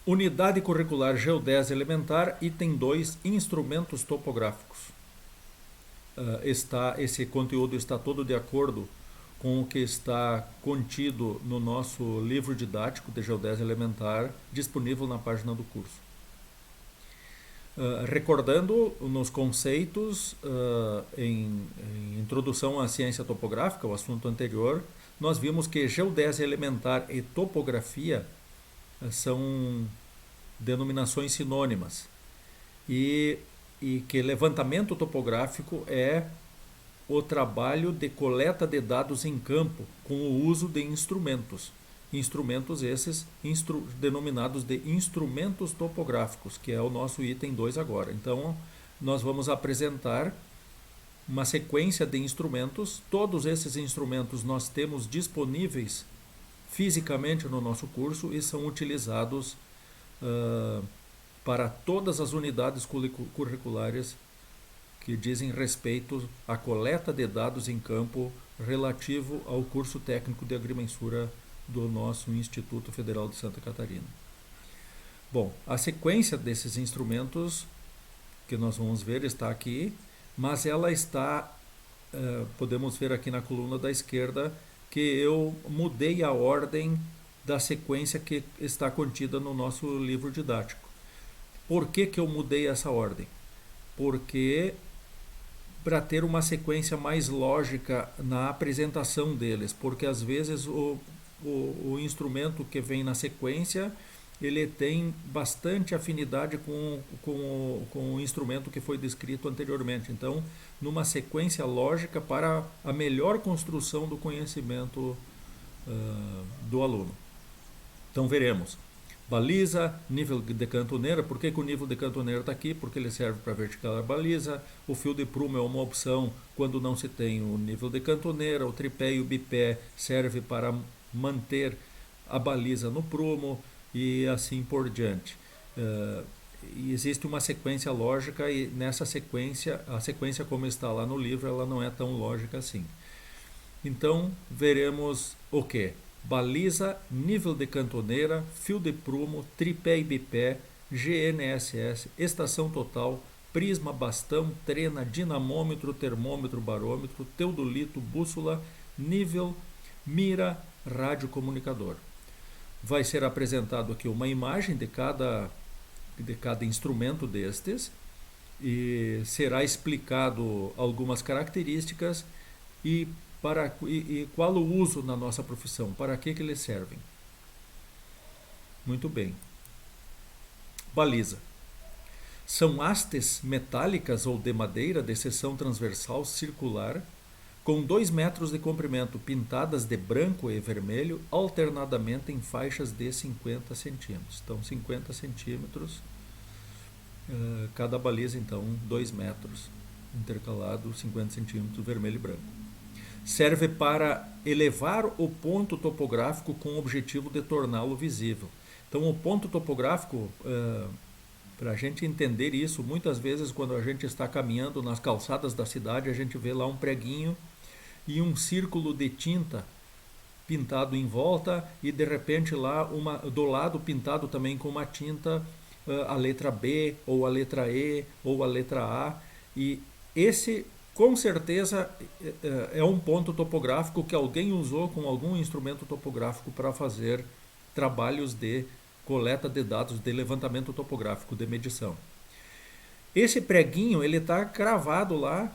Unidade curricular Geodésia Elementar, item 2, instrumentos topográficos. Esse conteúdo está todo de acordo com o que está contido no nosso livro didático de Geodésia Elementar, disponível na página do curso. Recordando nos conceitos em Introdução à Ciência Topográfica, o assunto anterior, nós vimos que geodésia elementar e topografia são denominações sinônimas e que levantamento topográfico é o trabalho de coleta de dados em campo com o uso de instrumentos. Instrumentos esses denominados de instrumentos topográficos, que é o nosso item 2 agora. Então, nós vamos apresentar uma sequência de instrumentos. Todos esses instrumentos nós temos disponíveis fisicamente no nosso curso e são utilizados para todas as unidades curriculares que dizem respeito à coleta de dados em campo relativo ao curso técnico de agrimensura do nosso Instituto Federal de Santa Catarina. Bom, a sequência desses instrumentos que nós vamos ver está aqui, mas ela está, podemos ver aqui na coluna da esquerda, que eu mudei a ordem da sequência que está contida no nosso livro didático. Por que eu mudei essa ordem? Porque para ter uma sequência mais lógica na apresentação deles, porque às vezes o instrumento que vem na sequência ele tem bastante afinidade com o instrumento que foi descrito anteriormente. Então, numa sequência lógica para a melhor construção do conhecimento do aluno. Então, veremos. Baliza, nível de cantoneira. Por que o nível de cantoneira está aqui? Porque ele serve para vertical a baliza. O fio de prumo é uma opção quando não se tem o nível de cantoneira. O tripé e o bipé serve para manter a baliza no prumo e assim por diante. E existe uma sequência lógica e nessa sequência, a sequência como está lá no livro, ela não é tão lógica assim. Então, veremos o que? Baliza, nível de cantoneira, fio de prumo, tripé e bipé, GNSS, estação total, prisma, bastão, trena, dinamômetro, termômetro, barômetro, teodolito, bússola, nível, mira, radiocomunicador. Vai ser apresentado aqui uma imagem de cada instrumento destes e será explicado algumas características e qual o uso na nossa profissão, para que eles servem. Muito bem. Baliza. São hastes metálicas ou de madeira de seção transversal circular com 2 metros de comprimento, pintadas de branco e vermelho, alternadamente em faixas de 50 centímetros. Então, 50 centímetros, cada baliza, então, 2 metros, intercalado 50 centímetros, vermelho e branco. Serve para elevar o ponto topográfico com o objetivo de torná-lo visível. Então, o ponto topográfico, para a gente entender isso, muitas vezes quando a gente está caminhando nas calçadas da cidade, a gente vê lá um preguinho e um círculo de tinta pintado em volta e de repente lá do lado pintado também com uma tinta a letra B ou a letra E ou a letra A, e esse com certeza é um ponto topográfico que alguém usou com algum instrumento topográfico para fazer trabalhos de coleta de dados de levantamento topográfico, de medição. Esse preguinho ele está cravado lá,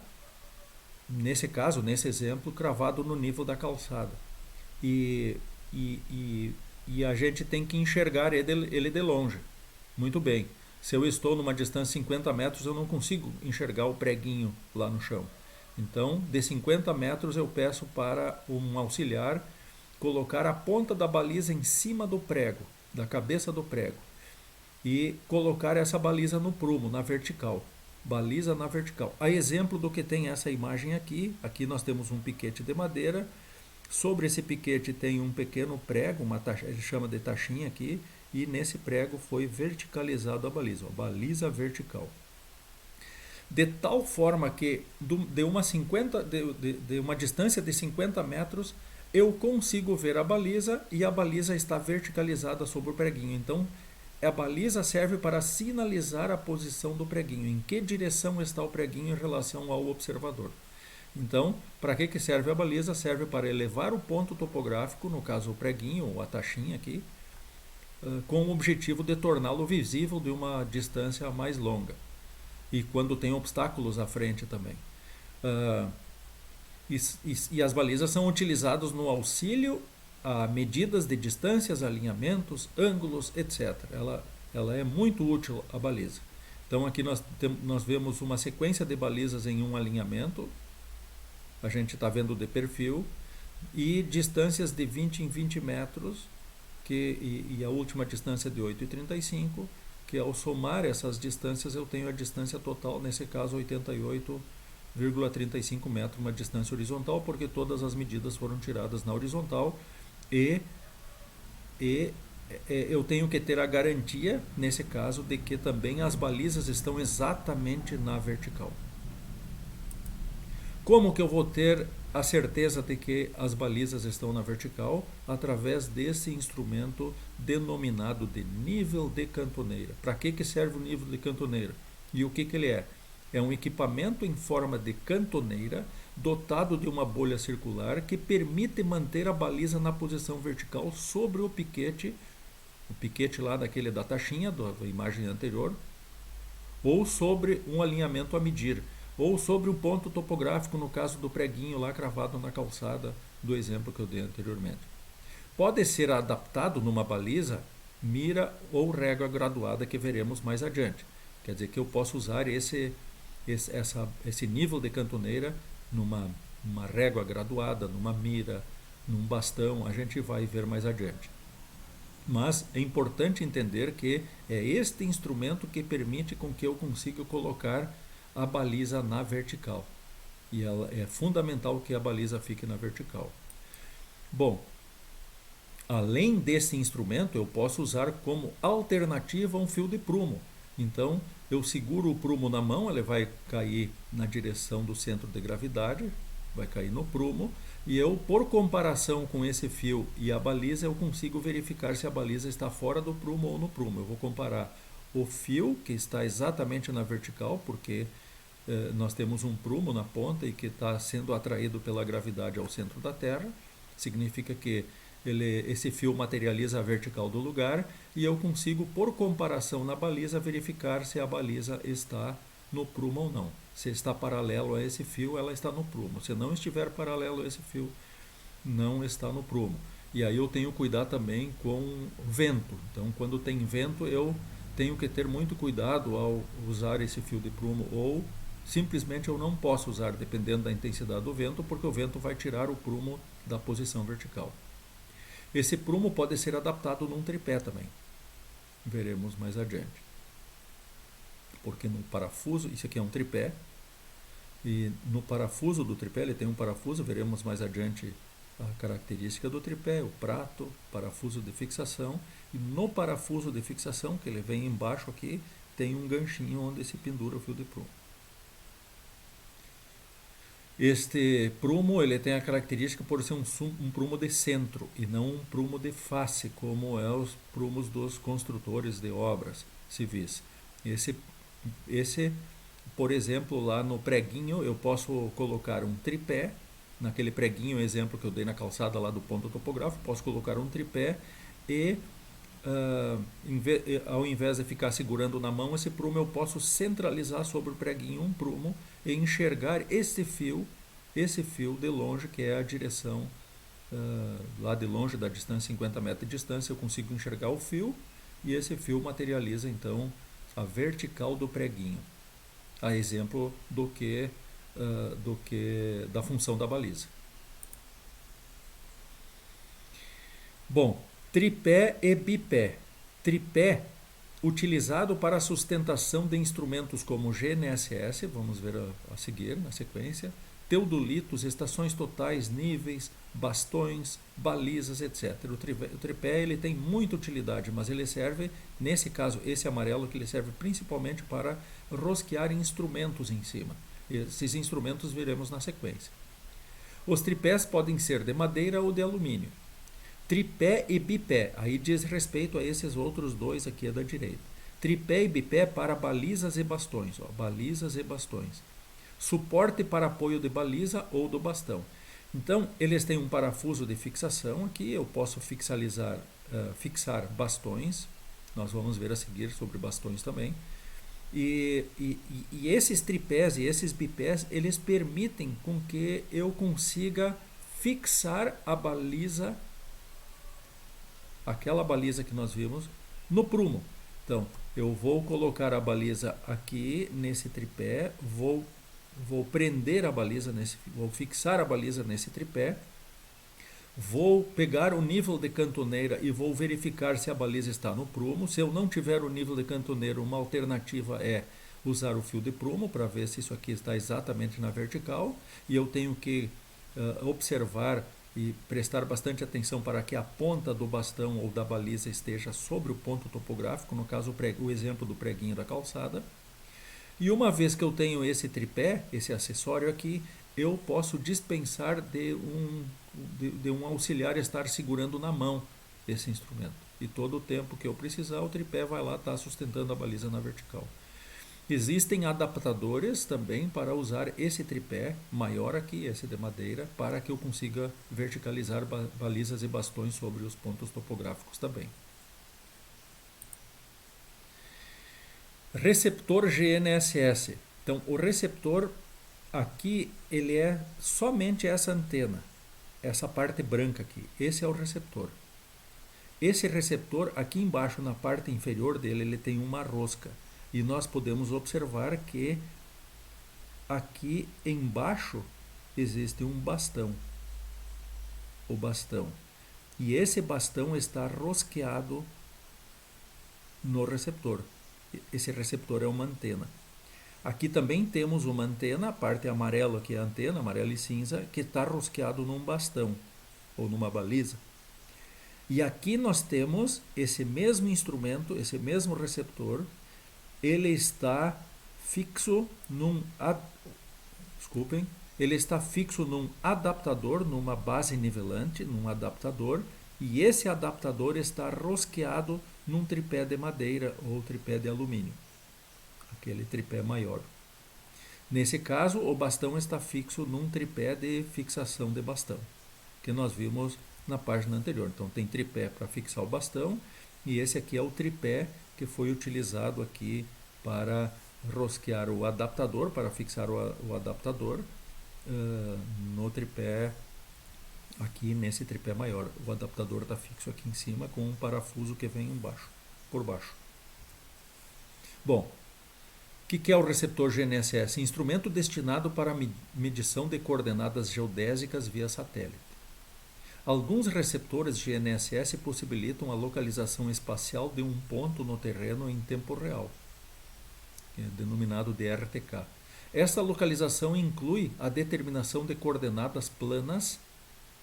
nesse caso, nesse exemplo, cravado no nível da calçada. E a gente tem que enxergar ele de longe. Muito bem. Se eu estou numa distância de 50 metros, eu não consigo enxergar o preguinho lá no chão. Então, de 50 metros, eu peço para um auxiliar colocar a ponta da baliza em cima do prego, da cabeça do prego, e colocar essa baliza no prumo, na vertical. Baliza na vertical. A exemplo do que tem essa imagem aqui, aqui nós temos um piquete de madeira. Sobre esse piquete tem um pequeno prego, ele chama de taxinha aqui, e nesse prego foi verticalizado a baliza, baliza vertical. De tal forma que de uma distância de 50 metros eu consigo ver a baliza e a baliza está verticalizada sobre o preguinho. Então A baliza serve para sinalizar a posição do preguinho, em que direção está o preguinho em relação ao observador. Então, para que serve a baliza? Serve para elevar o ponto topográfico, no caso o preguinho ou a taxinha aqui, com o objetivo de torná-lo visível de uma distância mais longa. E quando tem obstáculos à frente também. E as balizas são utilizadas no auxílio a medidas de distâncias, alinhamentos, ângulos, etc. Ela é muito útil, a baliza. Então aqui nós vemos uma sequência de balizas em um alinhamento. A gente está vendo de perfil. E distâncias de 20 em 20 metros. E a última distância de 8,35. Que ao somar essas distâncias eu tenho a distância total, nesse caso 88,35 metros, uma distância horizontal, porque todas as medidas foram tiradas na horizontal e eu tenho que ter a garantia, nesse caso, de que também as balizas estão exatamente na vertical. Como que eu vou ter a certeza de que as balizas estão na vertical? Através desse instrumento denominado de nível de cantoneira. Para que serve o nível de cantoneira? E o que ele é? É um equipamento em forma de cantoneira dotado de uma bolha circular que permite manter a baliza na posição vertical sobre o piquete lá daquele da taxinha, da imagem anterior, ou sobre um alinhamento a medir, ou sobre um ponto topográfico, no caso do preguinho lá cravado na calçada, do exemplo que eu dei anteriormente. Pode ser adaptado numa baliza, mira ou régua graduada, que veremos mais adiante. Quer dizer que eu posso usar esse nível de cantoneira numa régua graduada, numa mira, num bastão, a gente vai ver mais adiante. Mas é importante entender que é este instrumento que permite com que eu consiga colocar a baliza na vertical. E é fundamental que a baliza fique na vertical. Bom, além desse instrumento, eu posso usar como alternativa um fio de prumo. Então, eu seguro o prumo na mão, ele vai cair na direção do centro de gravidade, vai cair no prumo, e eu, por comparação com esse fio e a baliza, eu consigo verificar se a baliza está fora do prumo ou no prumo. Eu vou comparar o fio, que está exatamente na vertical, porque nós temos um prumo na ponta e que está sendo atraído pela gravidade ao centro da Terra. Significa que esse fio materializa a vertical do lugar e eu consigo, por comparação na baliza, verificar se a baliza está no prumo ou não. Se está paralelo a esse fio, ela está no prumo. Se não estiver paralelo a esse fio, não está no prumo. E aí eu tenho que cuidar também com vento. Então, quando tem vento, eu tenho que ter muito cuidado ao usar esse fio de prumo, ou simplesmente eu não posso usar, dependendo da intensidade do vento, porque o vento vai tirar o prumo da posição vertical. Esse prumo pode ser adaptado num tripé também. Veremos mais adiante. Porque no parafuso, isso aqui é um tripé, e no parafuso do tripé, ele tem um parafuso, veremos mais adiante a característica do tripé, o prato, parafuso de fixação, e no parafuso de fixação, que ele vem embaixo aqui, tem um ganchinho onde se pendura o fio de prumo. Este prumo, ele tem a característica por ser um prumo de centro e não um prumo de face, como é os prumos dos construtores de obras civis. Esse, por exemplo, lá no preguinho, eu posso colocar um tripé, naquele preguinho, exemplo que eu dei na calçada lá do ponto topográfico, posso colocar um tripé e ao invés de ficar segurando na mão esse prumo, eu posso centralizar sobre o preguinho um prumo e enxergar esse fio de longe, que é a direção lá de longe, da distância 50 metros de distância, eu consigo enxergar o fio e esse fio materializa então a vertical do preguinho, a exemplo da função da baliza. Bom, tripé e bipé. Tripé utilizado para a sustentação de instrumentos como GNSS, vamos ver a seguir na sequência, teodolitos, estações totais, níveis, bastões, balizas, etc. O tripé ele tem muita utilidade, mas ele serve, nesse caso, esse amarelo, que ele serve principalmente para rosquear instrumentos em cima. Esses instrumentos veremos na sequência. Os tripés podem ser de madeira ou de alumínio. Tripé e bipé, aí diz respeito a esses outros dois aqui da direita. Tripé e bipé para balizas e bastões, ó, balizas e bastões. Suporte para apoio de baliza ou do bastão. Então, eles têm um parafuso de fixação aqui, eu posso fixar bastões, nós vamos ver a seguir sobre bastões também. E esses tripés e esses bipés, eles permitem com que eu consiga fixar a baliza, aquela baliza que nós vimos, no prumo. Então, eu vou colocar a baliza aqui nesse tripé, vou prender a baliza vou fixar a baliza nesse tripé, vou pegar o nível de cantoneira e vou verificar se a baliza está no prumo. Se eu não tiver o nível de cantoneira, uma alternativa é usar o fio de prumo para ver se isso aqui está exatamente na vertical, e eu tenho que observar e prestar bastante atenção para que a ponta do bastão ou da baliza esteja sobre o ponto topográfico, no caso o exemplo do preguinho da calçada. E uma vez que eu tenho esse tripé, esse acessório aqui, eu posso dispensar de um auxiliar estar segurando na mão esse instrumento. E todo o tempo que eu precisar, o tripé vai lá estar sustentando a baliza na vertical. Existem adaptadores também para usar esse tripé maior aqui, esse de madeira, para que eu consiga verticalizar balizas e bastões sobre os pontos topográficos também. Receptor GNSS. Então, o receptor aqui, ele é somente essa antena, essa parte branca aqui. Esse é o receptor. Esse receptor, aqui embaixo, na parte inferior dele, ele tem uma rosca. E nós podemos observar que aqui embaixo existe um bastão. O bastão. E esse bastão está rosqueado no receptor. Esse receptor é uma antena. Aqui também temos uma antena, a parte amarela que é a antena, amarela e cinza, que está rosqueado num bastão ou numa baliza. E aqui nós temos esse mesmo instrumento, esse mesmo receptor, ele está fixo num adaptador, numa base nivelante, num adaptador, e esse adaptador está rosqueado num tripé de madeira ou tripé de alumínio, aquele tripé maior. Nesse caso, o bastão está fixo num tripé de fixação de bastão, que nós vimos na página anterior. Então tem tripé para fixar o bastão, e esse aqui é o tripé que foi utilizado aqui para rosquear o adaptador, para fixar o adaptador no tripé, aqui nesse tripé maior. O adaptador está fixo aqui em cima com um parafuso que vem por baixo. Bom, o que é o receptor GNSS? Instrumento destinado para medição de coordenadas geodésicas via satélite. Alguns receptores GNSS possibilitam a localização espacial de um ponto no terreno em tempo real, denominado de RTK. Esta localização inclui a determinação de coordenadas planas,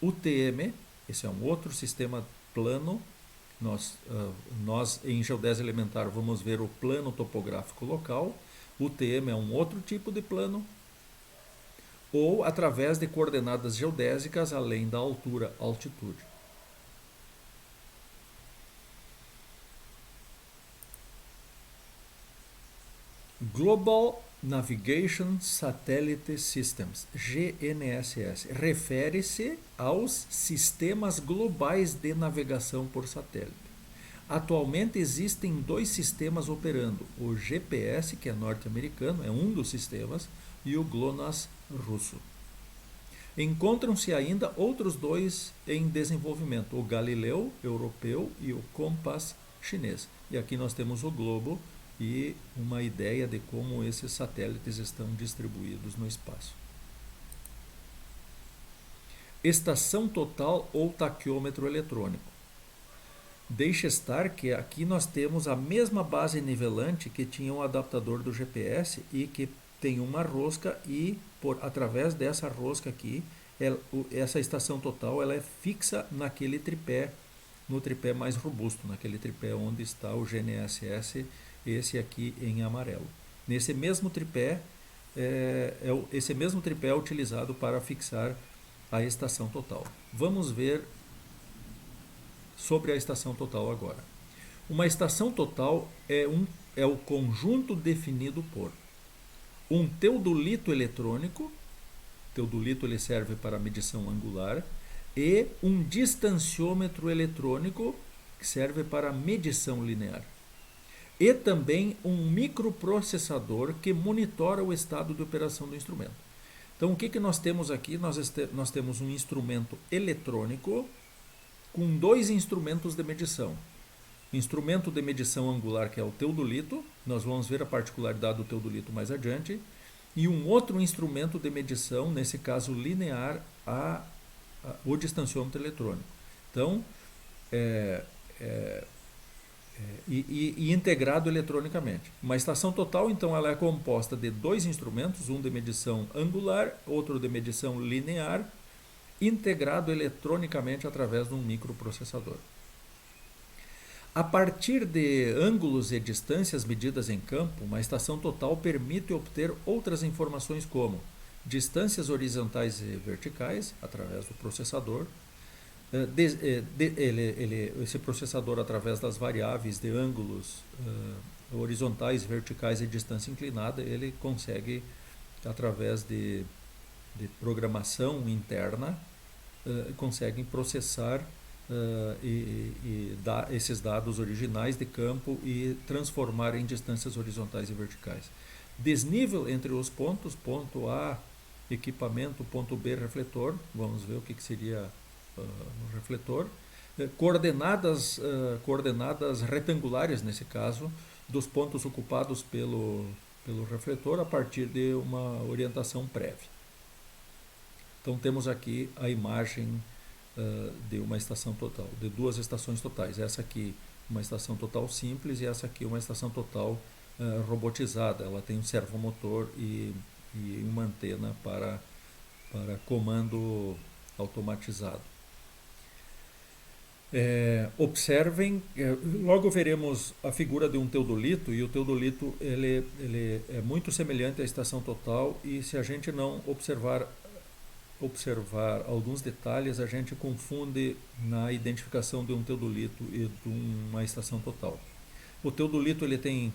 UTM, esse é um outro sistema plano. Nós em geodésia elementar vamos ver o plano topográfico local. UTM é um outro tipo de plano, ou através de coordenadas geodésicas além da altura, altitude. Global Navigation Satellite Systems, GNSS, refere-se aos sistemas globais de navegação por satélite. Atualmente existem dois sistemas operando, o GPS, que é norte-americano, é um dos sistemas, e o GLONASS russo. Encontram-se ainda outros dois em desenvolvimento, o Galileu europeu e o Compass chinês. E aqui nós temos o globo e uma ideia de como esses satélites estão distribuídos no espaço. Estação total ou taquímetro eletrônico. Deixe estar que aqui nós temos a mesma base nivelante que tinha um adaptador do GPS e que tem uma rosca, e através dessa rosca aqui, essa estação total ela é fixa naquele tripé, no tripé mais robusto, naquele tripé onde está o GNSS, esse aqui em amarelo. Esse mesmo tripé é utilizado para fixar a estação total. Vamos ver sobre a estação total agora. Uma estação total é o conjunto definido por um teodolito eletrônico, teodolito ele serve para medição angular, e um distanciômetro eletrônico, que serve para medição linear. E também um microprocessador que monitora o estado de operação do instrumento. Então, o que nós temos aqui? Nós temos um instrumento eletrônico com dois instrumentos de medição. O instrumento de medição angular, que é o teodolito, nós vamos ver a particularidade do teodolito mais adiante, e um outro instrumento de medição, nesse caso linear, o distanciômetro eletrônico. Então, e integrado eletronicamente. Uma estação total, então, ela é composta de dois instrumentos, um de medição angular, outro de medição linear, integrado eletronicamente através de um microprocessador. A partir de ângulos e distâncias medidas em campo, uma estação total permite obter outras informações como distâncias horizontais e verticais, através do processador. Esse processador, através das variáveis de ângulos horizontais, verticais e distância inclinada, ele consegue, através de programação interna, consegue processar e dar esses dados originais de campo e transformar em distâncias horizontais e verticais. Desnível entre os pontos, ponto A, equipamento, ponto B, refletor. Vamos ver o que seria um refletor. Coordenadas retangulares, nesse caso, dos pontos ocupados pelo refletor a partir de uma orientação prévia. Então temos aqui a imagem de uma estação total, de duas estações totais. Essa aqui uma estação total simples e essa aqui uma estação total robotizada. Ela tem um servomotor e uma antena para comando automatizado. Observem, logo veremos a figura de um teodolito, e o teodolito ele é muito semelhante à estação total, e se a gente não observar alguns detalhes, a gente confunde na identificação de um teodolito e de uma estação total. O teodolito ele tem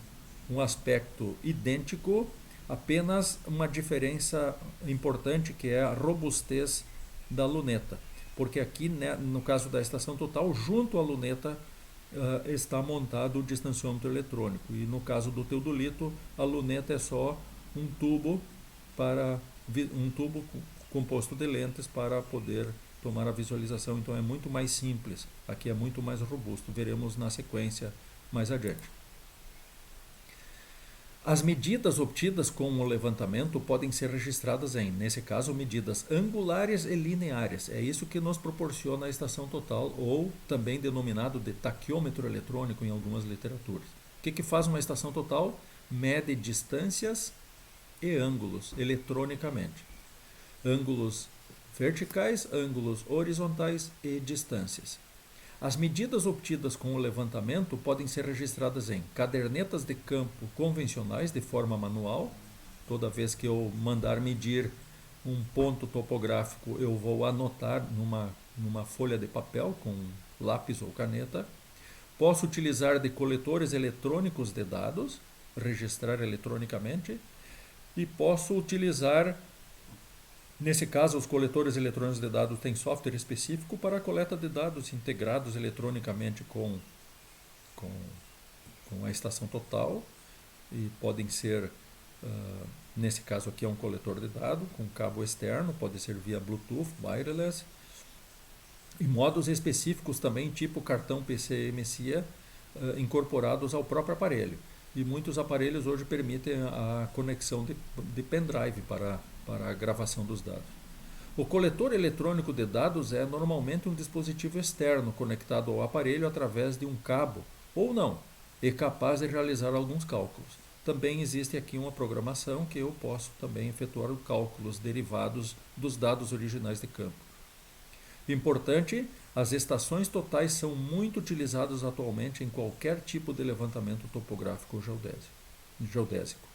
um aspecto idêntico, apenas uma diferença importante, que é a robustez da luneta, porque aqui, né, no caso da estação total, junto à luneta está montado o distanciômetro eletrônico, e no caso do teodolito, a luneta é só um tubo composto de lentes para poder tomar a visualização. Então é muito mais simples, aqui é muito mais robusto, veremos na sequência mais adiante. As medidas obtidas com o levantamento podem ser registradas nesse caso, medidas angulares e lineares. É isso que nos proporciona a estação total, ou também denominado de taquiômetro eletrônico em algumas literaturas. O que faz uma estação total? Mede distâncias e ângulos eletronicamente. Ângulos verticais, ângulos horizontais e distâncias. As medidas obtidas com o levantamento podem ser registradas em cadernetas de campo convencionais de forma manual. Toda vez que eu mandar medir um ponto topográfico, eu vou anotar numa folha de papel com lápis ou caneta. Posso utilizar de coletores eletrônicos de dados, registrar eletronicamente, e posso utilizar, nesse caso, os coletores eletrônicos de dados têm software específico para a coleta de dados integrados eletronicamente com a estação total, e podem ser, nesse caso aqui é um coletor de dados com cabo externo, pode ser via Bluetooth, wireless, e modos específicos também, tipo cartão PCMCIA, incorporados ao próprio aparelho. E muitos aparelhos hoje permitem a conexão de pendrive para a gravação dos dados. O coletor eletrônico de dados é normalmente um dispositivo externo conectado ao aparelho através de um cabo, ou não, e capaz de realizar alguns cálculos. Também existe aqui uma programação que eu posso também efetuar cálculos derivados dos dados originais de campo. Importante, as estações totais são muito utilizadas atualmente em qualquer tipo de levantamento topográfico ou geodésico.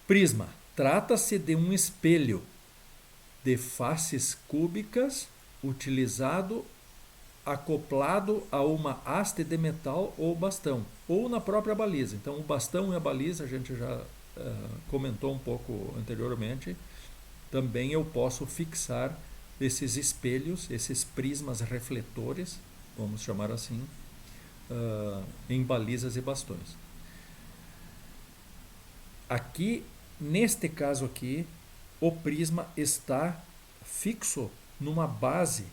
Prisma. Trata-se de um espelho de faces cúbicas utilizado acoplado a uma haste de metal ou bastão, ou na própria baliza. Então, o bastão e a baliza, a gente já comentou um pouco anteriormente, também eu posso fixar esses espelhos, esses prismas refletores, vamos chamar assim, em balizas e bastões. Aqui, neste caso aqui, o prisma está fixo numa base,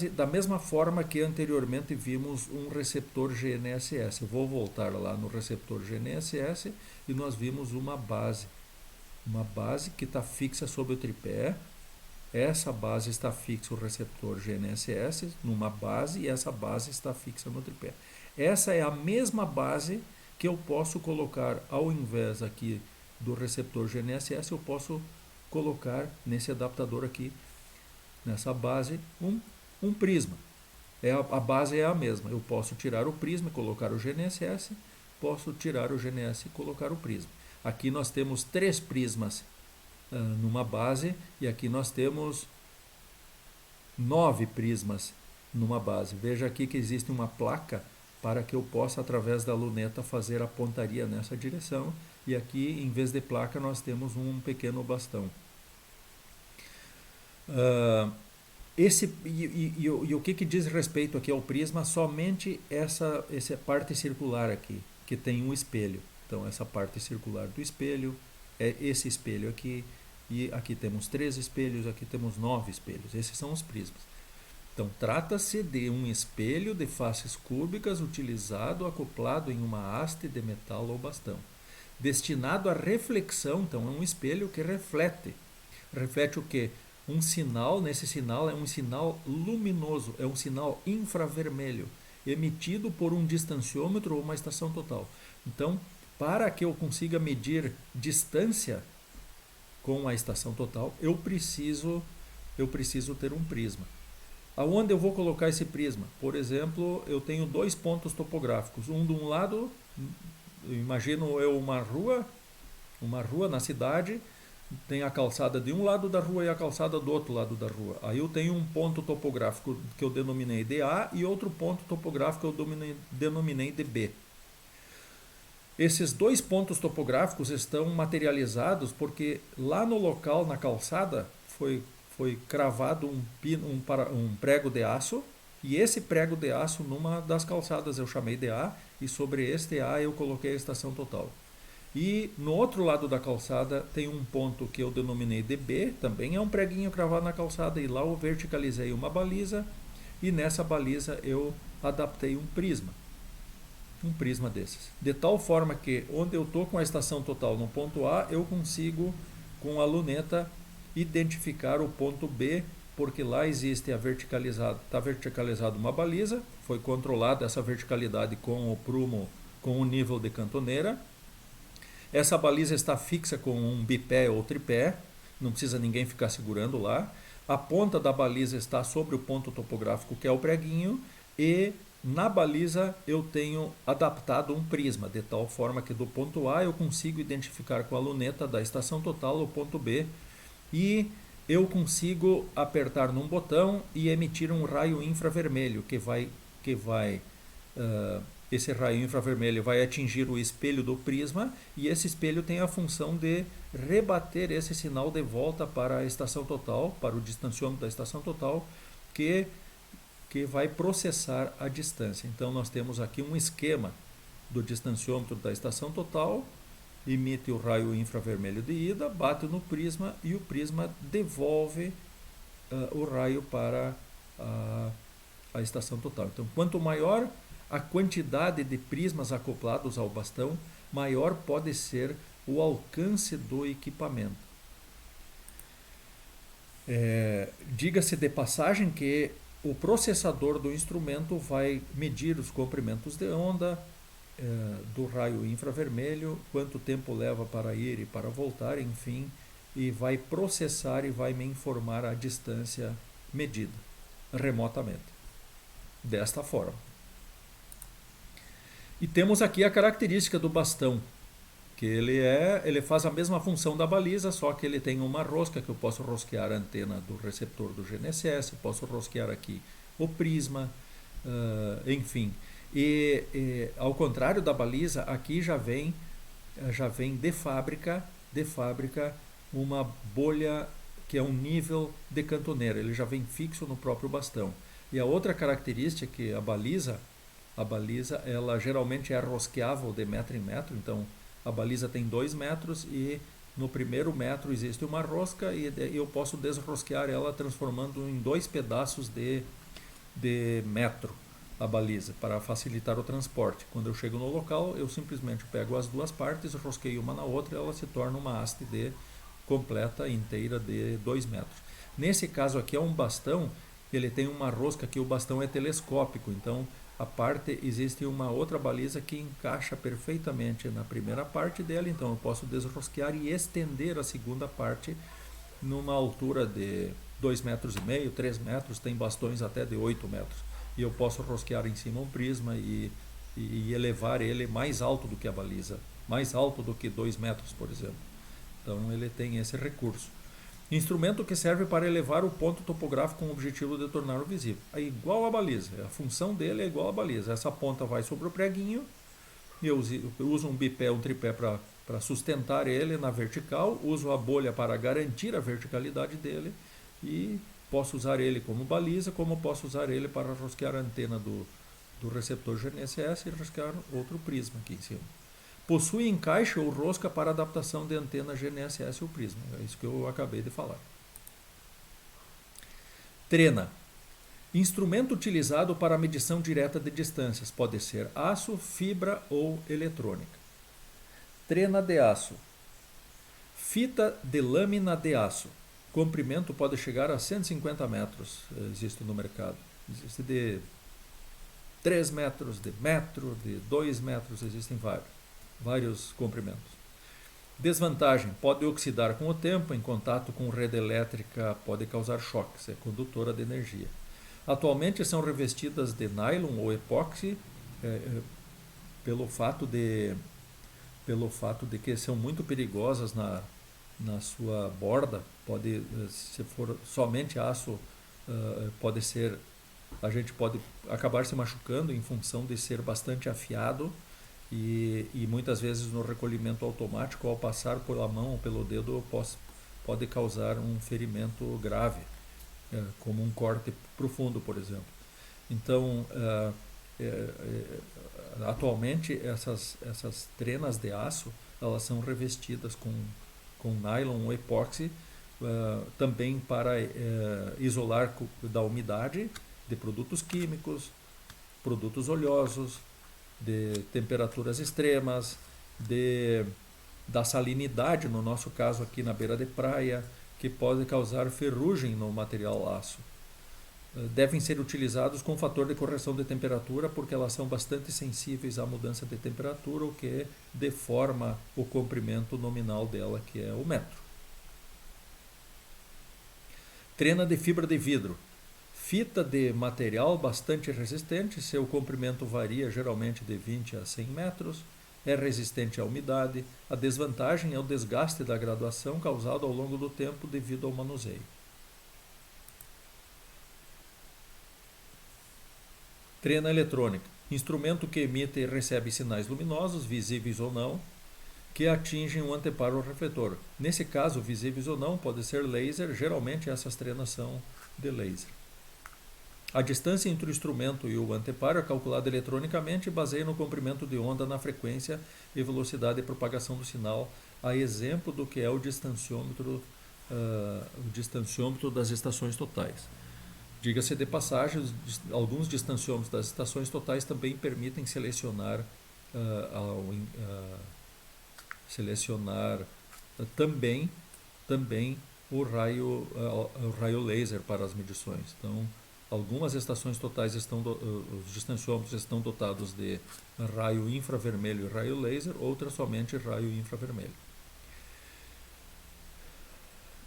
da mesma forma que anteriormente vimos um receptor GNSS. Eu vou voltar lá no receptor GNSS e nós vimos uma base que está fixa sobre o tripé. Essa base está fixa o receptor GNSS numa base e essa base está fixa no tripé. Essa é a mesma base que eu posso colocar, ao invés aqui do receptor GNSS, eu posso colocar nesse adaptador aqui, nessa base, um prisma. A base é a mesma. Eu posso tirar o prisma e colocar o GNSS, posso tirar o GNSS e colocar o prisma. Aqui nós temos 3 prismas numa base e aqui nós temos 9 prismas numa base. Veja aqui que existe uma placa para que eu possa, através da luneta, fazer a pontaria nessa direção. E aqui, em vez de placa, nós temos um pequeno bastão. E o que diz respeito aqui ao prisma? Somente essa parte circular aqui, que tem um espelho. Então, essa parte circular do espelho é esse espelho aqui. E aqui temos 3 espelhos, aqui temos 9 espelhos. Esses são os prismas. Então, trata-se de um espelho de faces cúbicas utilizado acoplado em uma haste de metal ou bastão. Destinado à reflexão, então é um espelho que reflete. Reflete o quê? Um sinal, nesse sinal é um sinal luminoso, é um sinal infravermelho, emitido por um distanciômetro ou uma estação total. Então, para que eu consiga medir distância com a estação total, eu preciso ter um prisma. Aonde eu vou colocar esse prisma? Por exemplo, eu tenho 2 pontos topográficos. Um de um lado, imagino eu uma rua na cidade, tem a calçada de um lado da rua e a calçada do outro lado da rua. Aí eu tenho um ponto topográfico que eu denominei de A e outro ponto topográfico que eu denominei de B. Esses 2 pontos topográficos estão materializados porque lá no local, na calçada, foi cravado um prego de aço, e esse prego de aço numa das calçadas eu chamei de A, e sobre este A eu coloquei a estação total. E no outro lado da calçada tem um ponto que eu denominei de B, também é um preguinho cravado na calçada, e lá eu verticalizei uma baliza, e nessa baliza eu adaptei um prisma desses. De tal forma que onde eu estou com a estação total no ponto A, eu consigo, com a luneta, identificar o ponto B, porque lá existe está verticalizado uma baliza, foi controlada essa verticalidade com o prumo, com o nível de cantoneira. Essa baliza está fixa com um bipé ou tripé, não precisa ninguém ficar segurando lá. A ponta da baliza está sobre o ponto topográfico, que é o preguinho, e na baliza eu tenho adaptado um prisma, de tal forma que do ponto A eu consigo identificar com a luneta da estação total o ponto B, e eu consigo apertar num botão e emitir um raio infravermelho esse raio infravermelho vai atingir o espelho do prisma, e esse espelho tem a função de rebater esse sinal de volta para a estação total, para o distanciômetro da estação total, que vai processar a distância. Então nós temos aqui um esquema do distanciômetro da estação total, emite o raio infravermelho de ida, bate no prisma e o prisma devolve o raio para a estação total. Então, quanto maior a quantidade de prismas acoplados ao bastão, maior pode ser o alcance do equipamento. Diga-se de passagem que o processador do instrumento vai medir os comprimentos de onda do raio infravermelho, quanto tempo leva para ir e para voltar, enfim, e vai processar e vai me informar a distância medida remotamente, desta forma. E temos aqui a característica do bastão, que ele faz a mesma função da baliza, só que ele tem uma rosca que eu posso rosquear a antena do receptor do GNSS, posso rosquear aqui o prisma, enfim. E ao contrário da baliza, aqui já vem de fábrica uma bolha que é um nível de cantoneira, ele já vem fixo no próprio bastão. E a outra característica é que a baliza ela geralmente é rosqueável de metro em metro, então a baliza tem 2 metros e no primeiro metro existe uma rosca e eu posso desrosquear ela transformando em 2 pedaços de metro a baliza para facilitar o transporte. Quando eu chego no local, eu simplesmente pego as duas partes, rosqueio uma na outra e ela se torna uma haste completa, inteira de 2 metros. Nesse caso aqui é um bastão, ele tem uma rosca que o bastão é telescópico, então existe uma outra baliza que encaixa perfeitamente na primeira parte dela, então eu posso desrosquear e estender a segunda parte numa altura de 2,5 metros, 3 metros, tem bastões até de 8 metros. E eu posso rosquear em cima um prisma e elevar ele mais alto do que a baliza, mais alto do que 2 metros, por exemplo. Então ele tem esse recurso. Instrumento que serve para elevar o ponto topográfico com o objetivo de torná-lo visível. É igual à baliza, a função dele é igual à baliza. Essa ponta vai sobre o preguinho, eu uso um bipé, um tripé para sustentar ele na vertical, uso a bolha para garantir a verticalidade dele e posso usar ele como baliza, como posso usar ele para rosquear a antena do receptor GNSS e rosquear outro prisma aqui em cima. Possui encaixe ou rosca para adaptação de antena GNSS ou prisma. É isso que eu acabei de falar. Trena. Instrumento utilizado para medição direta de distâncias. Pode ser aço, fibra ou eletrônica. Trena de aço. Fita de lâmina de aço. Comprimento pode chegar a 150 metros. Existe no mercado. Existe de 3 metros, de metro, de 2 metros. Existem vários comprimentos. Desvantagem: pode oxidar com o tempo, em contato com rede elétrica pode causar choques, é condutora de energia. Atualmente são revestidas de nylon ou epóxi pelo fato de que são muito perigosas na sua borda. Pode, se for somente aço, a gente pode acabar se machucando em função de ser bastante afiado. E muitas vezes no recolhimento automático, ao passar pela mão ou pelo dedo, pode causar um ferimento grave, como um corte profundo, por exemplo. Então, atualmente essas trenas de aço, elas são revestidas com nylon ou epóxi, também para isolar da umidade de produtos químicos, produtos oleosos, de temperaturas extremas, da salinidade, no nosso caso aqui na beira de praia, que pode causar ferrugem no material aço. Devem ser utilizados com fator de correção de temperatura, porque elas são bastante sensíveis à mudança de temperatura, o que deforma o comprimento nominal dela, que é o metro. Trena de fibra de vidro. Fita de material bastante resistente, seu comprimento varia geralmente de 20 a 100 metros, é resistente à umidade. A desvantagem é o desgaste da graduação causado ao longo do tempo devido ao manuseio. Trena eletrônica. Instrumento que emite e recebe sinais luminosos, visíveis ou não, que atingem o anteparo refletor. Nesse caso, visíveis ou não, pode ser laser. Geralmente essas trenas são de laser. A distância entre o instrumento e o anteparo é calculada eletronicamente e baseia no comprimento de onda na frequência e velocidade de propagação do sinal, a exemplo do que é o distanciômetro das estações totais. Diga-se de passagem, alguns distanciômetros das estações totais também permitem selecionar também o raio laser para as medições. Então, algumas estações totais os distanciômetros estão dotados de raio infravermelho e raio laser, outras somente raio infravermelho.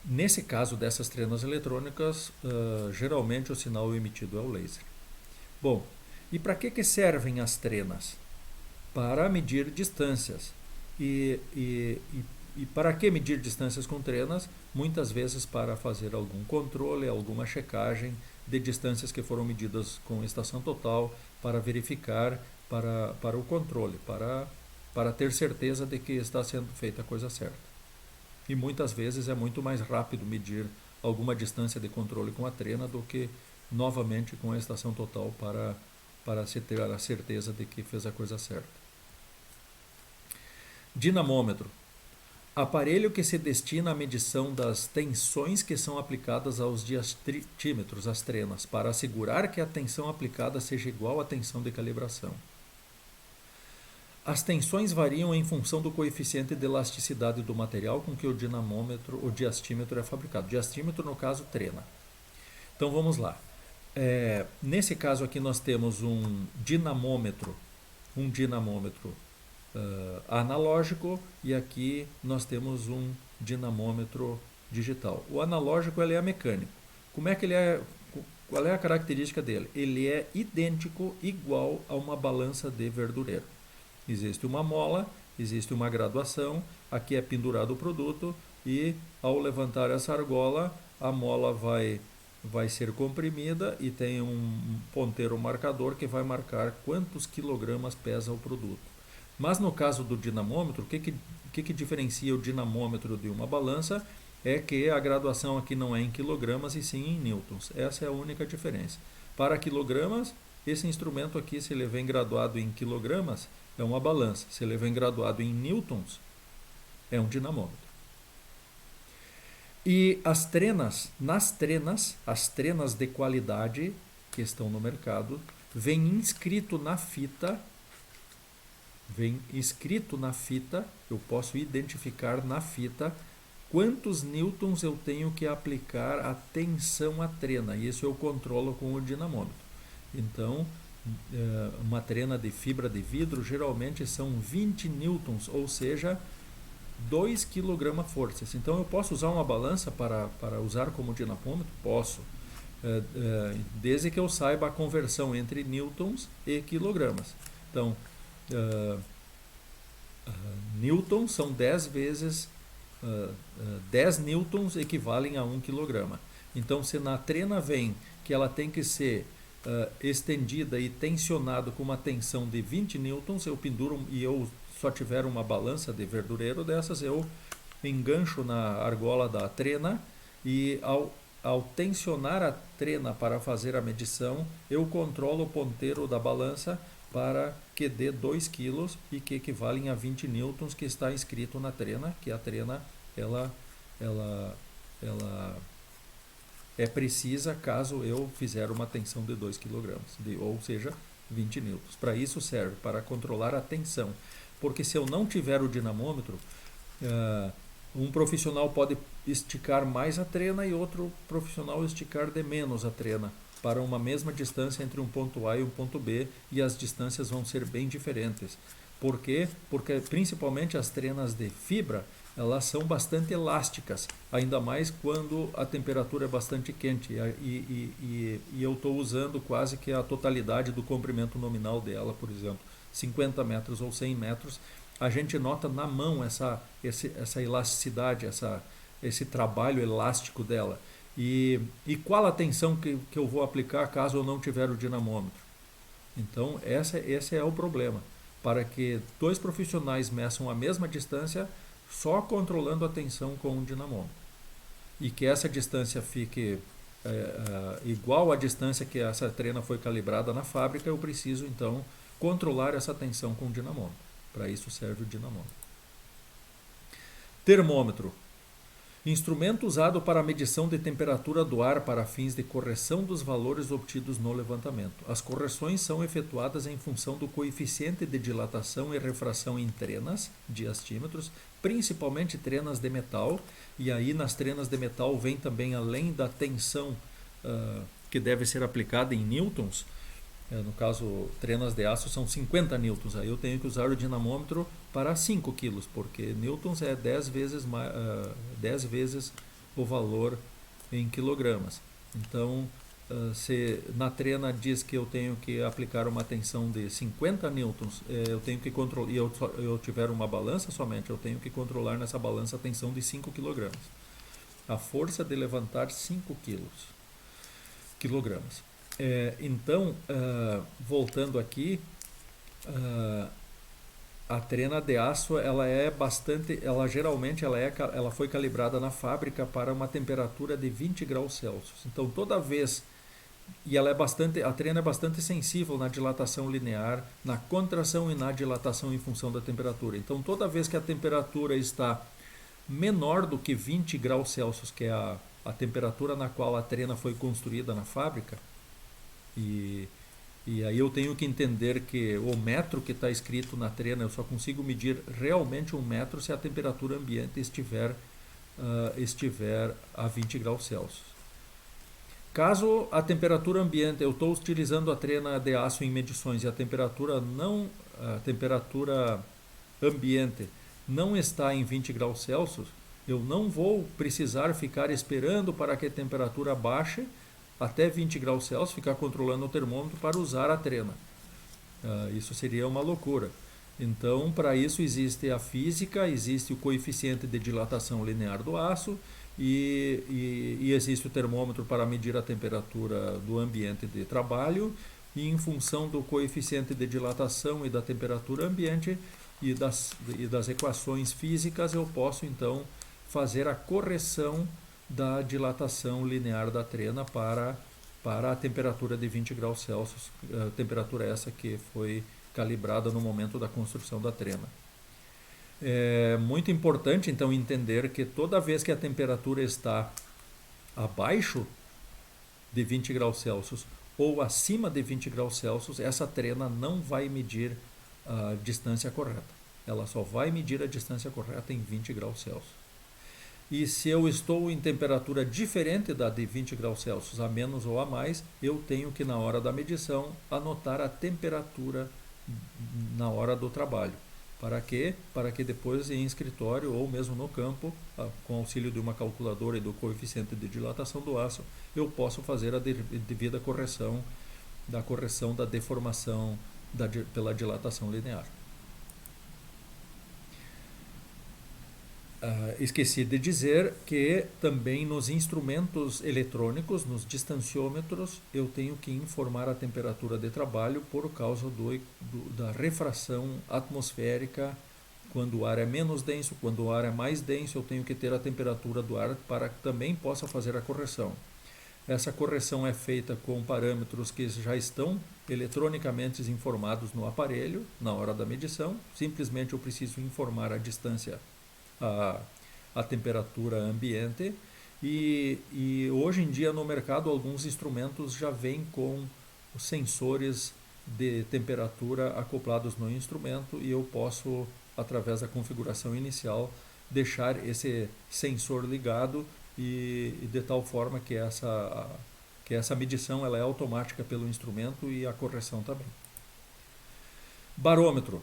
Nesse caso dessas trenas eletrônicas, geralmente o sinal emitido é o laser. Bom, e para que servem as trenas? Para medir distâncias. E e para que medir distâncias com trenas? Muitas vezes para fazer algum controle, alguma checagem de distâncias que foram medidas com estação total, para verificar, para o controle, para ter certeza de que está sendo feita a coisa certa. E muitas vezes é muito mais rápido medir alguma distância de controle com a trena do que novamente com a estação total para se ter a certeza de que fez a coisa certa. Dinamômetro. Aparelho que se destina à medição das tensões que são aplicadas aos diastímetros, as trenas, para assegurar que a tensão aplicada seja igual à tensão de calibração. As tensões variam em função do coeficiente de elasticidade do material com que o dinamômetro, o diastímetro é fabricado. Diastímetro, no caso, trena. Então vamos lá. Nesse caso aqui nós temos um dinamômetro analógico, e aqui nós temos um dinamômetro digital. O analógico ele é mecânico. Como é que ele é? Qual é a característica dele? Ele é idêntico, igual a uma balança de verdureiro. Existe uma mola, existe uma graduação, aqui é pendurado o produto e ao levantar essa argola, a mola vai ser comprimida e tem um ponteiro marcador que vai marcar quantos quilogramas pesa o produto. Mas no caso do dinamômetro, o que diferencia o dinamômetro de uma balança é que a graduação aqui não é em quilogramas e sim em newtons. Essa é a única diferença. Para quilogramas, esse instrumento aqui, se ele vem graduado em quilogramas, é uma balança. Se ele vem graduado em newtons, é um dinamômetro. E as trenas de qualidade que estão no mercado, vem inscrito na fita, eu posso identificar na fita quantos newtons eu tenho que aplicar a tensão à trena, e isso eu controlo com o dinamômetro. Então, uma trena de fibra de vidro geralmente são 20 newtons, ou seja, 2 kg forças. Então eu posso usar uma balança para usar como dinamômetro? Posso, desde que eu saiba a conversão entre newtons e quilogramas. Então, newtons são 10 vezes 10 newtons equivalem a 1 kg. Então, se na trena vem que ela tem que ser estendida e tensionado com uma tensão de 20 newtons, eu penduro e eu só tiver uma balança de verdureiro dessas, eu engancho na argola da trena e ao tensionar a trena para fazer a medição, eu controlo o ponteiro da balança para que dê 2 kg e que equivalem a 20 newtons que está escrito na trena, que a trena ela é precisa caso eu fizer uma tensão de 2 kg, ou seja, 20 newtons. Para isso serve, para controlar a tensão. Porque se eu não tiver o dinamômetro, um profissional pode esticar mais a trena e outro profissional esticar de menos a trena, para uma mesma distância entre um ponto A e um ponto B, e as distâncias vão ser bem diferentes. Por quê? Porque principalmente as trenas de fibra, elas são bastante elásticas, ainda mais quando a temperatura é bastante quente e eu estou usando quase que a totalidade do comprimento nominal dela, por exemplo, 50 metros ou 100 metros, a gente nota na mão essa elasticidade, esse trabalho elástico dela. E qual a tensão que eu vou aplicar caso eu não tiver o dinamômetro? Então, esse é o problema. Para que dois profissionais meçam a mesma distância, só controlando a tensão com um dinamômetro. E que essa distância fique igual à distância que essa trena foi calibrada na fábrica, eu preciso então controlar essa tensão com o dinamômetro. Para isso serve o dinamômetro. Termômetro. Instrumento usado para a medição de temperatura do ar para fins de correção dos valores obtidos no levantamento. As correções são efetuadas em função do coeficiente de dilatação e refração em trenas, diastímetros, principalmente trenas de metal, e aí nas trenas de metal vem também, além da tensão que deve ser aplicada em newtons, no caso trenas de aço são 50 newtons, aí eu tenho que usar o dinamômetro para 5 kg, porque newtons é 10 vezes o valor em quilogramas. Então se na trena diz que eu tenho que aplicar uma tensão de 50 newtons, eu tenho que controlar, e eu tiver uma balança somente, eu tenho que controlar nessa balança a tensão de 5 kg. A força de levantar 5 quilogramas. Então, voltando aqui, a trena de aço, ela foi calibrada na fábrica para uma temperatura de 20 graus Celsius. Então, toda vez, e a trena é bastante sensível na dilatação linear, na contração e na dilatação em função da temperatura. Então, toda vez que a temperatura está menor do que 20 graus Celsius, que é a temperatura na qual a trena foi construída na fábrica, e aí eu tenho que entender que o metro que está escrito na trena, eu só consigo medir realmente 1 metro se a temperatura ambiente estiver a 20 graus Celsius. Caso a temperatura ambiente, eu estou utilizando a trena de aço em medições e a temperatura ambiente não está em 20 graus Celsius, eu não vou precisar ficar esperando para que a temperatura baixe até 20 graus Celsius, ficar controlando o termômetro para usar a trena. Isso seria uma loucura. Então, para isso existe a física, existe o coeficiente de dilatação linear do aço e existe o termômetro para medir a temperatura do ambiente de trabalho, e em função do coeficiente de dilatação e da temperatura ambiente e das equações físicas, eu posso então fazer a correção da dilatação linear da trena para a temperatura de 20 graus Celsius, temperatura essa que foi calibrada no momento da construção da trena. É muito importante então entender que toda vez que a temperatura está abaixo de 20 graus Celsius ou acima de 20 graus Celsius, essa trena não vai medir a distância correta. Ela só vai medir a distância correta em 20 graus Celsius. E se eu estou em temperatura diferente da de 20 graus Celsius, a menos ou a mais, eu tenho que, na hora da medição, anotar a temperatura na hora do trabalho. Para quê? Para que depois em escritório ou mesmo no campo, com auxílio de uma calculadora e do coeficiente de dilatação do aço, eu posso fazer a devida correção da deformação pela dilatação linear. Esqueci de dizer que também nos instrumentos eletrônicos, nos distanciômetros, eu tenho que informar a temperatura de trabalho por causa da refração atmosférica. Quando o ar é menos denso, quando o ar é mais denso, eu tenho que ter a temperatura do ar para que também possa fazer a correção. Essa correção é feita com parâmetros que já estão eletronicamente informados no aparelho na hora da medição. Simplesmente eu preciso informar a distância, a temperatura ambiente, e hoje em dia no mercado alguns instrumentos já vêm com os sensores de temperatura acoplados no instrumento, e eu posso, através da configuração inicial, deixar esse sensor ligado e de tal forma que essa medição ela é automática pelo instrumento e a correção também. Barômetro.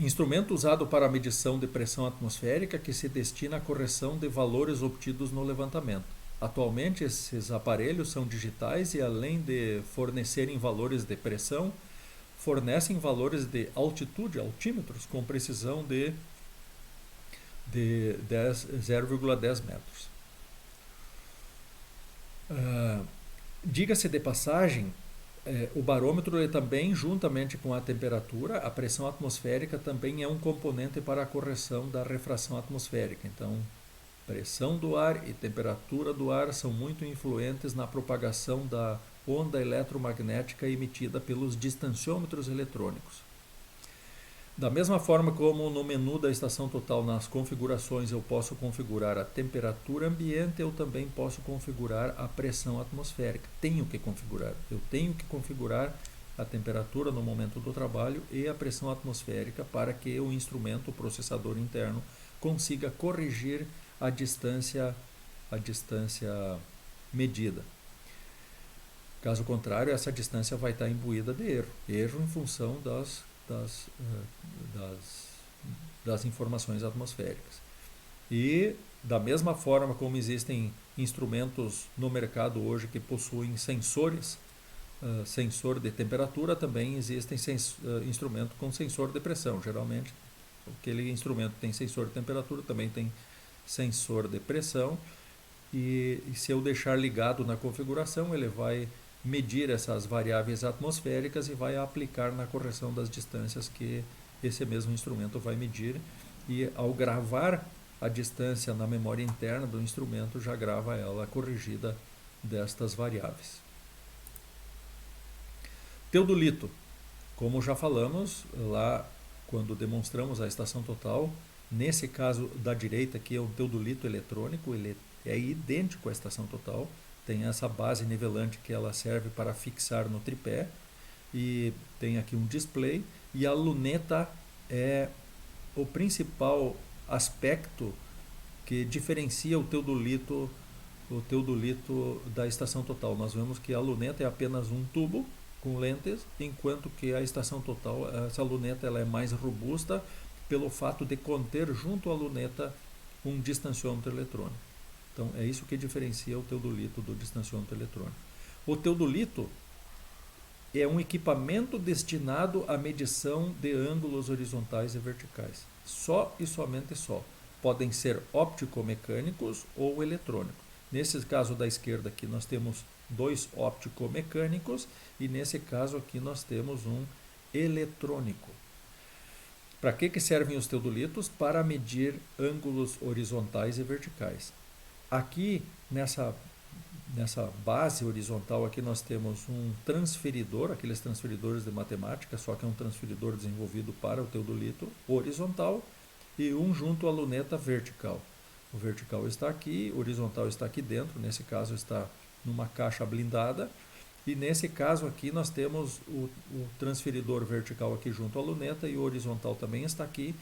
Instrumento usado para a medição de pressão atmosférica que se destina à correção de valores obtidos no levantamento. Atualmente, esses aparelhos são digitais e, além de fornecerem valores de pressão, fornecem valores de altitude, altímetros, com precisão de 0,10 metros. Diga-se de passagem, o barômetro ele também, juntamente com a temperatura, a pressão atmosférica também é um componente para a correção da refração atmosférica. Então, pressão do ar e temperatura do ar são muito influentes na propagação da onda eletromagnética emitida pelos distanciômetros eletrônicos. Da mesma forma como no menu da estação total, nas configurações, eu posso configurar a temperatura ambiente, eu também posso configurar a pressão atmosférica. Eu tenho que configurar a temperatura no momento do trabalho e a pressão atmosférica para que o instrumento, o processador interno, consiga corrigir a distância medida. Caso contrário, essa distância vai estar imbuída de erro em função das informações atmosféricas. E Da mesma forma como existem instrumentos no mercado hoje que possuem sensores, sensor de temperatura, também existem instrumentos com sensor de pressão. Geralmente, aquele instrumento que tem sensor de temperatura também tem sensor de pressão. E se eu deixar ligado na configuração, ele vai medir essas variáveis atmosféricas e vai aplicar na correção das distâncias que esse mesmo instrumento vai medir. E ao gravar a distância na memória interna do instrumento, já grava ela corrigida destas variáveis. Teodolito, como já falamos lá quando demonstramos a estação total, nesse caso da direita aqui é um teodolito eletrônico, ele é idêntico à estação total, tem essa base nivelante que ela serve para fixar no tripé, e tem aqui um display, e a luneta é o principal aspecto que diferencia o teodolito da estação total. Nós vemos que a luneta é apenas um tubo com lentes, enquanto que a estação total, essa luneta ela é mais robusta pelo fato de conter junto à luneta um distanciômetro eletrônico. Então é isso que diferencia o teodolito do distanciômetro eletrônico. O teodolito é um equipamento destinado à medição de ângulos horizontais e verticais. Só e somente só. Podem ser óptico-mecânicos ou eletrônicos. Nesse caso da esquerda aqui nós temos dois óptico-mecânicos e nesse caso aqui nós temos um eletrônico. Para que servem os teodolitos? Para medir ângulos horizontais e verticais. Aqui nessa base horizontal aqui nós temos um transferidor, aqueles transferidores de matemática, só que é um transferidor desenvolvido para o teodolito horizontal, e um junto à luneta vertical. O vertical está aqui, o horizontal está aqui dentro, nesse caso está numa caixa blindada, e nesse caso aqui nós temos o transferidor vertical aqui junto à luneta, e o horizontal também está aqui.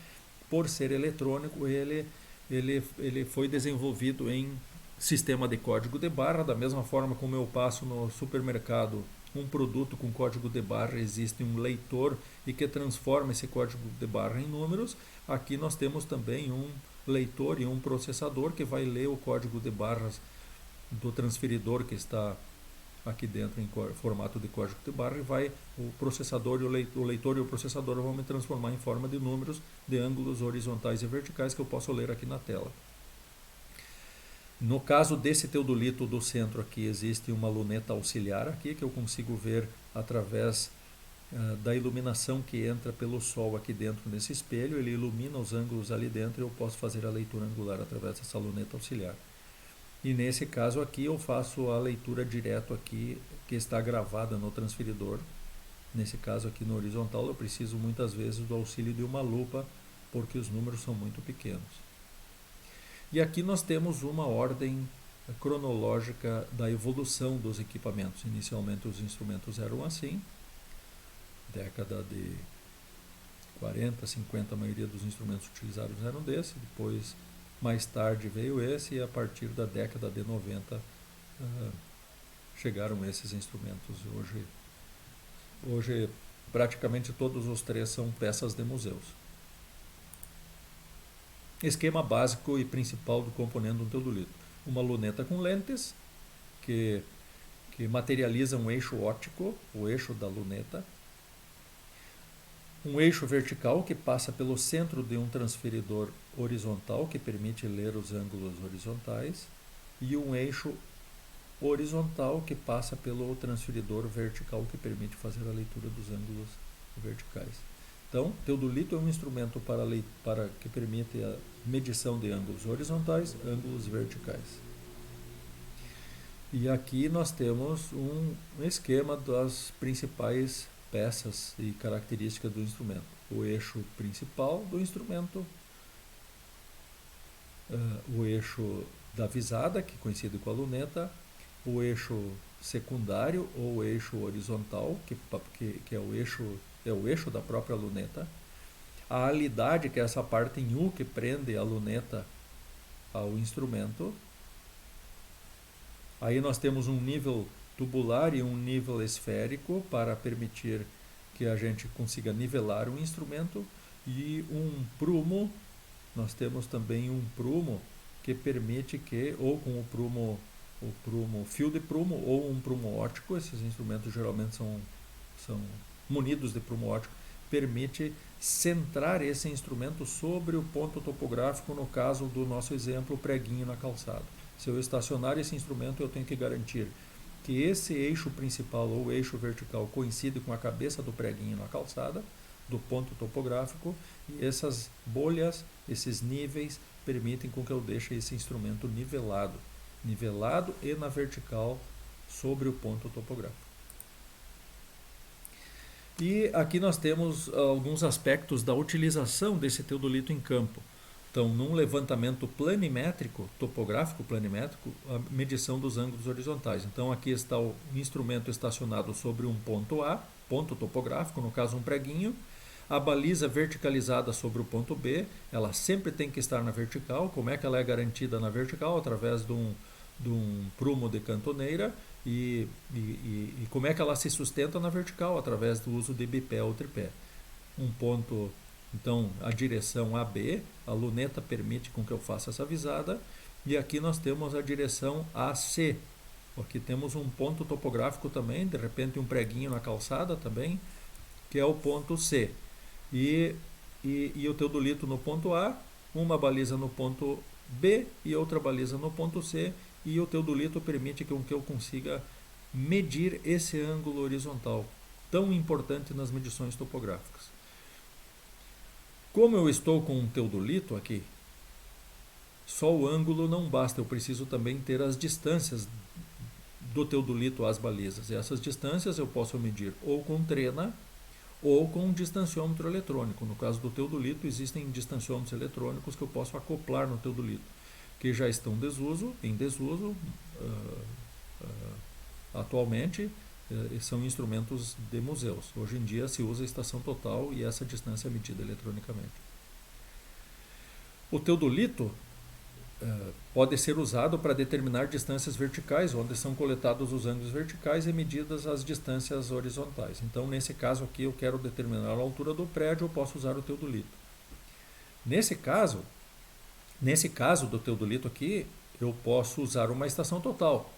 Por ser eletrônico, ele foi desenvolvido em sistema de código de barra. Da mesma forma como eu passo no supermercado um produto com código de barra, existe um leitor e que transforma esse código de barra em números. Aqui nós temos também um leitor e um processador que vai ler o código de barras do transferidor que está aqui dentro em formato de código de barra, e o processador e o leitor e o processador vão me transformar em forma de números de ângulos horizontais e verticais que eu posso ler aqui na tela. No caso desse teodolito do centro aqui, existe uma luneta auxiliar aqui que eu consigo ver através da iluminação que entra pelo sol aqui dentro nesse espelho. Ele ilumina os ângulos ali dentro e eu posso fazer a leitura angular através dessa luneta auxiliar. E nesse caso aqui eu faço a leitura direto aqui, que está gravada no transferidor. Nesse caso aqui no horizontal eu preciso muitas vezes do auxílio de uma lupa, porque os números são muito pequenos. E aqui nós temos uma ordem cronológica da evolução dos equipamentos. Inicialmente os instrumentos eram assim, década de 40, 50, a maioria dos instrumentos utilizados eram desse, depois mais tarde veio esse, e a partir da década de 90 chegaram esses instrumentos. Hoje praticamente todos os três são peças de museus. Esquema básico e principal do componente do teodolito: uma luneta com lentes que materializa um eixo óptico, o eixo da luneta, um eixo vertical que passa pelo centro de um transferidor horizontal que permite ler os ângulos horizontais, e um eixo horizontal que passa pelo transferidor vertical que permite fazer a leitura dos ângulos verticais. Então, teodolito é um instrumento que permite a medição de ângulos horizontais, ângulos verticais. E aqui nós temos um esquema das principais peças e características do instrumento: o eixo principal do instrumento, o eixo da visada, que coincide com a luneta, o eixo secundário ou eixo horizontal, que é o eixo da própria luneta, a alidade, que é essa parte em U que prende a luneta ao instrumento. Aí nós temos um nível tubular e um nível esférico para permitir que a gente consiga nivelar o instrumento, e um prumo. Nós temos também um prumo que permite que, ou com o prumo, fio de prumo ou um prumo óptico, esses instrumentos geralmente são munidos de prumo óptico, permite centrar esse instrumento sobre o ponto topográfico, no caso do nosso exemplo, o preguinho na calçada. Se eu estacionar esse instrumento, eu tenho que garantir que esse eixo principal ou eixo vertical coincide com a cabeça do preguinho na calçada, do ponto topográfico, e essas bolhas, esses níveis, permitem com que eu deixe esse instrumento nivelado e na vertical sobre o ponto topográfico. E aqui nós temos alguns aspectos da utilização desse teodolito em campo. Então, num levantamento planimétrico, topográfico planimétrico, a medição dos ângulos horizontais. Então, aqui está o instrumento estacionado sobre um ponto A, ponto topográfico, no caso um preguinho. A baliza verticalizada sobre o ponto B, ela sempre tem que estar na vertical. Como é que ela é garantida na vertical? Através de um prumo de cantoneira. E como é que ela se sustenta na vertical? Através do uso de bipé ou tripé. Um ponto, então, a direção AB, a luneta permite com que eu faça essa visada. E aqui nós temos a direção AC. Aqui temos um ponto topográfico também, de repente um preguinho na calçada também, que é o ponto C. E o teodolito no ponto A, uma baliza no ponto B e outra baliza no ponto C, e o teodolito permite que eu consiga medir esse ângulo horizontal, tão importante nas medições topográficas. Como eu estou com um teodolito aqui, só o ângulo não basta, eu preciso também ter as distâncias do teodolito às balizas. E essas distâncias eu posso medir ou com trena, ou com um distanciômetro eletrônico. No caso do teodolito, existem distanciômetros eletrônicos que eu posso acoplar no teodolito, que já estão em desuso atualmente, são instrumentos de museus. Hoje em dia se usa a estação total e essa distância é medida eletronicamente. O teodolito pode ser usado para determinar distâncias verticais, onde são coletados os ângulos verticais e medidas as distâncias horizontais. Então, nesse caso aqui, eu quero determinar a altura do prédio, eu posso usar o teodolito. Nesse caso do teodolito aqui, eu posso usar uma estação total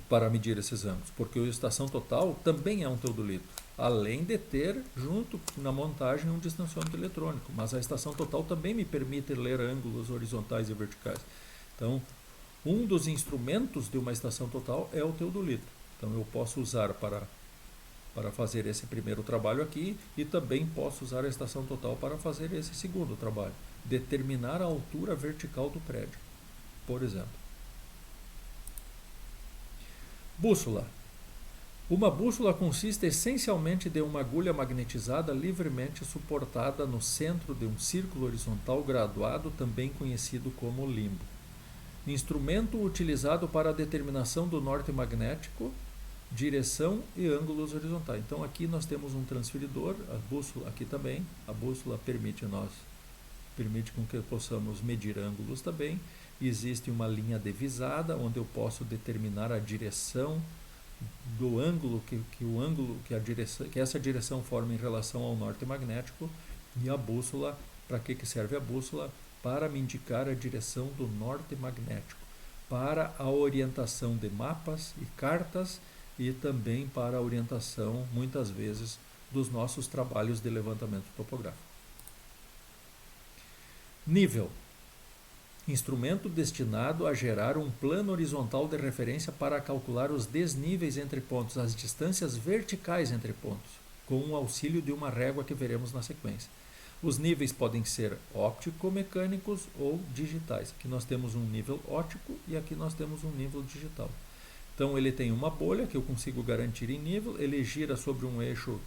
para medir esses ângulos, porque a estação total também é um teodolito, além de ter, junto na montagem, um distanciômetro eletrônico, mas a estação total também me permite ler ângulos horizontais e verticais. Então, um dos instrumentos de uma estação total é o teodolito. Então, eu posso usar para fazer esse primeiro trabalho aqui, e também posso usar a estação total para fazer esse segundo trabalho, determinar a altura vertical do prédio, por exemplo. Bússola. Uma bússola consiste essencialmente de uma agulha magnetizada livremente suportada no centro de um círculo horizontal graduado, também conhecido como limbo. Instrumento utilizado para a determinação do norte magnético, direção e ângulos horizontais. Então aqui nós temos um transferidor, a bússola aqui também. A bússola permite com que possamos medir ângulos também. Existe uma linha divisada onde eu posso determinar a direção do ângulo que essa direção forma em relação ao norte magnético. E a bússola, para que serve a bússola? Para me indicar a direção do norte magnético, para a orientação de mapas e cartas, e também para a orientação, muitas vezes, dos nossos trabalhos de levantamento topográfico. Nível. Instrumento destinado a gerar um plano horizontal de referência para calcular os desníveis entre pontos, as distâncias verticais entre pontos, com o auxílio de uma régua que veremos na sequência. Os níveis podem ser óptico-mecânicos ou digitais. Aqui nós temos um nível óptico e aqui nós temos um nível digital. Então ele tem uma bolha que eu consigo garantir em nível, ele gira sobre um eixo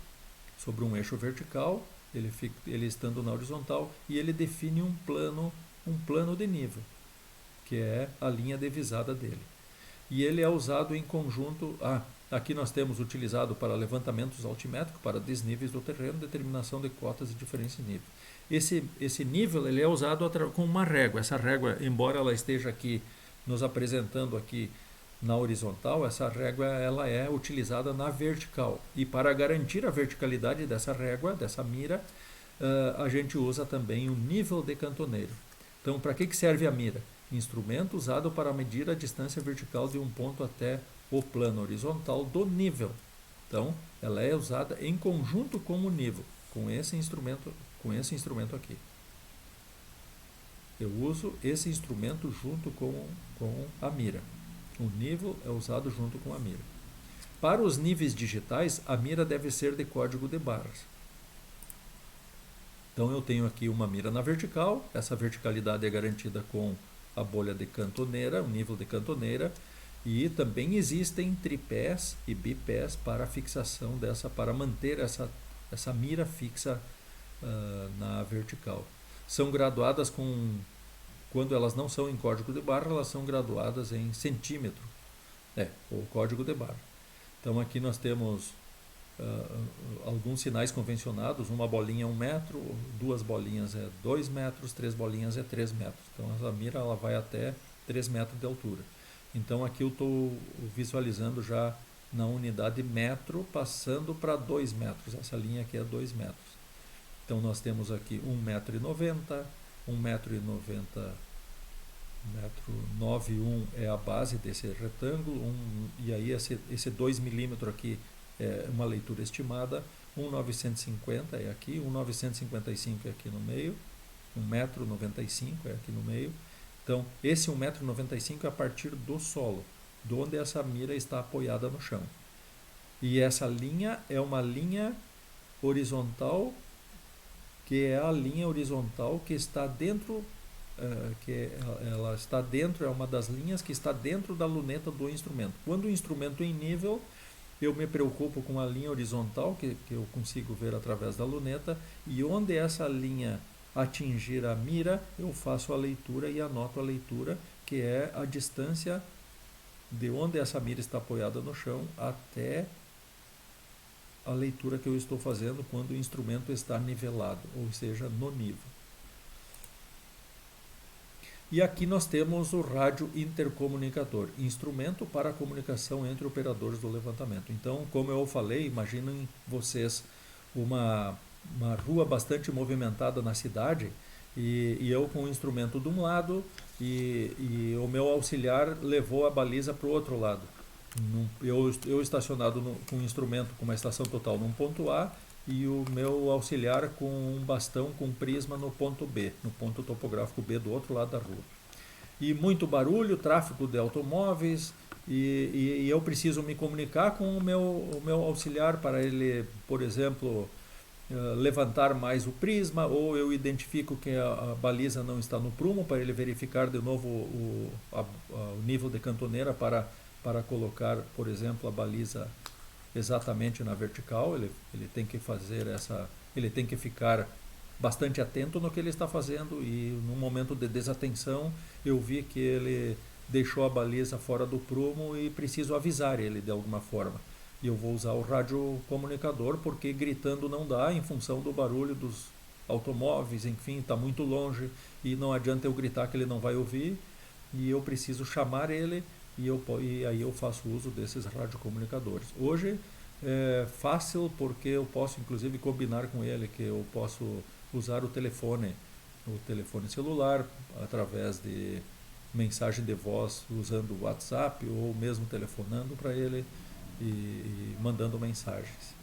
vertical, ele estando na horizontal, e ele define um plano de nível, que é a linha divisada dele. E ele é usado em conjunto. Aqui nós temos utilizado para levantamentos altimétricos, para desníveis do terreno, determinação de cotas e diferentes níveis. Esse nível ele é usado com uma régua. Essa régua, embora ela esteja aqui nos apresentando aqui na horizontal, essa régua ela é utilizada na vertical. E para garantir a verticalidade dessa régua, dessa mira, a gente usa também o nível de cantoneiro. Então, para que serve a mira? Instrumento usado para medir a distância vertical de um ponto até o plano horizontal do nível. Então, ela é usada em conjunto com o nível, com esse instrumento aqui. Eu uso esse instrumento junto com a mira. O nível é usado junto com a mira. Para os níveis digitais, a mira deve ser de código de barras. Então eu tenho aqui uma mira na vertical, essa verticalidade é garantida com a bolha de cantoneira, o nível de cantoneira, e também existem tripés e bipés para fixação para manter essa mira fixa na vertical. São graduadas quando elas não são em código de barra, elas são graduadas em centímetro, o código de barra. Então aqui nós temos alguns sinais convencionados, uma bolinha é 1 metro, 2 bolinhas é 2 metros, 3 bolinhas é 3 metros. Então essa mira ela vai até 3 metros de altura. Então aqui eu estou visualizando já na unidade metro, passando para 2 metros. Essa linha aqui é 2 metros. Então nós temos aqui 1,90 m, 1,90 m, 91 é a base desse retângulo, e aí esse 2 milímetros aqui é uma leitura estimada, 1,950 é aqui, 1,955 é aqui no meio, 1,95 m é aqui no meio. Então, esse 1,95 m é a partir do solo, de onde essa mira está apoiada no chão. E essa linha é uma linha horizontal, que é a linha horizontal que está dentro, ela está dentro, é uma das linhas que está dentro da luneta do instrumento. Quando o instrumento em nível, eu me preocupo com a linha horizontal, que eu consigo ver através da luneta, e onde essa linha atingir a mira, eu faço a leitura e anoto a leitura, que é a distância de onde essa mira está apoiada no chão até a leitura que eu estou fazendo quando o instrumento está nivelado, ou seja, no nível. E aqui nós temos o rádio intercomunicador, instrumento para a comunicação entre operadores do levantamento. Então, como eu falei, imaginem vocês uma rua bastante movimentada na cidade, e eu com o instrumento de um lado e o meu auxiliar levou a baliza para o outro lado. Eu estacionado com o instrumento com uma estação total num ponto A, e o meu auxiliar com um bastão com prisma no ponto B, no ponto topográfico B do outro lado da rua. E muito barulho, tráfego de automóveis, e eu preciso me comunicar com o meu auxiliar para ele, por exemplo, levantar mais o prisma, ou eu identifico que a baliza não está no prumo para ele verificar de novo o nível de cantoneira para colocar, por exemplo, a baliza exatamente na vertical. Ele tem que fazer ele tem que ficar bastante atento no que ele está fazendo, e no momento de desatenção eu vi que ele deixou a baliza fora do prumo e preciso avisar ele de alguma forma. E eu vou usar o radiocomunicador, porque gritando não dá, em função do barulho dos automóveis, enfim, está muito longe e não adianta eu gritar que ele não vai ouvir, e eu preciso chamar ele, e aí eu faço uso desses radiocomunicadores. Hoje é fácil, porque eu posso inclusive combinar com ele que eu posso usar o telefone celular através de mensagem de voz usando o WhatsApp, ou mesmo telefonando para ele e mandando mensagens.